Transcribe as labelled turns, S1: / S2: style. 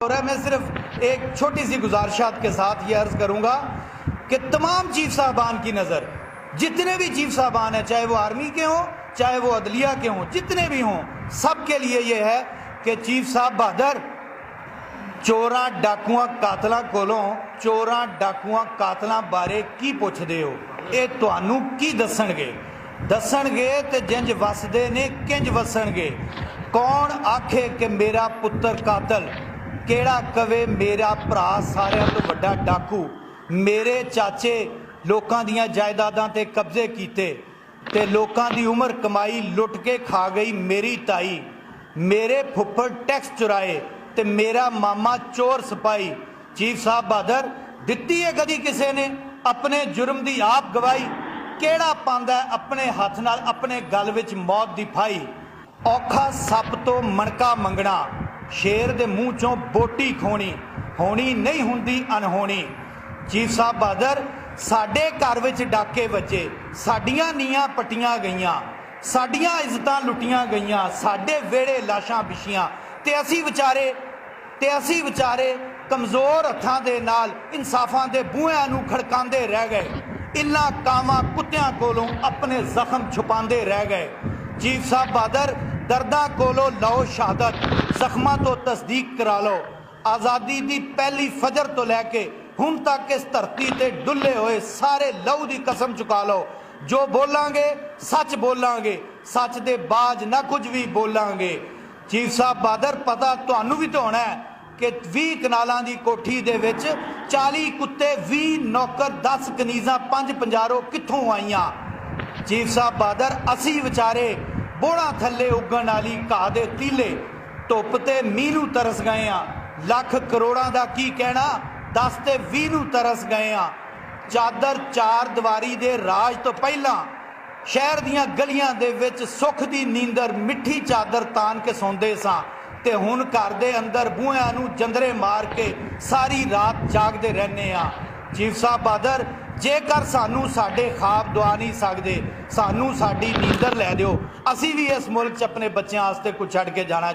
S1: हो रहा है। मैं सिर्फ एक छोटी सी गुजारिशात के साथ ये अर्ज करूंगा कि तमाम चीफ साहबान की नज़र, जितने भी चीफ साहबान हैं, चाहे वो आर्मी के हों, चाहे वो अदलिया के हों, जितने भी हों, सब के लिए ये है कि चीफ साहब बहादुर चोरां डाकुआं कातलां कोलों चोरां डाकुआं कातलां बारे की पुछदे हो, ये तुहानू की दसणगे ते जिंज वसदे ने किंज वसणगे। कौन आखे कि मेरा पुत्र कातल, केड़ा कवे मेरा भरा सारियां तो वड्डा डाकू, मेरे चाचे लोकां दियां जायदादां ते कब्जे कीते ते लोकां दी उमर कमाई लुट के खा गई मेरी ताई, मेरे फुੱफड़ टैक्स चुराए ते मेरा मामा चोर सिपाही। चीफ साहब बहादुर दित्ती है कदी किसी ने अपने जुर्म की आप गवाही? केड़ा पांदा अपने हाथ नाल अपने गल विच मौत दी फाई? औखा सप तो मणका मंगना, शेर दे मूँह चों बोटी खोनी, होनी नहीं हुंदी अनहोनी। चीफ साहब बहादुर साडे घर विच डाके वजे, साडियां नीयां पट्टियां गईयां, साडियां इज्जतां लुटियां गईयां, साडे वेड़े लाशां बिछियां ते असी विचारे कमज़ोर हत्थां दे नाल इंसाफां दे बूहिआं नूं खड़कांदे रह गए, इन्हां कावां कुत्तियां कोलों अपने जख्म छुपांदे रह गए। चीफ साहब बहादुर दर्दां कोलों लो शहादत, जख्मां तो तस्दीक करा लो, आज़ादी दी पहली फजर तो लैके हुण तक इस धरती ते डुले हुए सारे लहू दी कसम चुका लो। जो बोलांगे सच बोलांगे, सच दे बाज ना कुछ भी बोलांगे। चीफ साहब बहादुर पता तुहानू भी तो होना है कि 20 कनालां दी कोठी दे विच 40 कुत्ते, 20 नौकर, 10 कनीज़ां, 5 पंजारो कित्थों आईयां? चीफ साहब बहादुर असी विचारे बोड़ा थल्ले उगण वाली घाह दे तीले, धुप ते मींह नूं तरस गए आ, लख करोड़ां दा की कहना, 10 ते 20 नूं तरस गए आ। चादर चार दीवारी दे राज तो पहला शहर दियां गलियां दे विच सुख दी नींदर मिठी चादर तान के सौंदे सां ते हुण घर दे अंदर बूहिआं नूं जंदरे मार के सारी रात जागदे रहने आ। चीफ साहब बहादुर जेकर सानू साडे ख्वाब दुआ नहीं सकदे, सानू साडी नींदर लै दिओ, असी भी इस मुल्क च अपने बच्चों वास्ते कुछ छड्ड के जाना।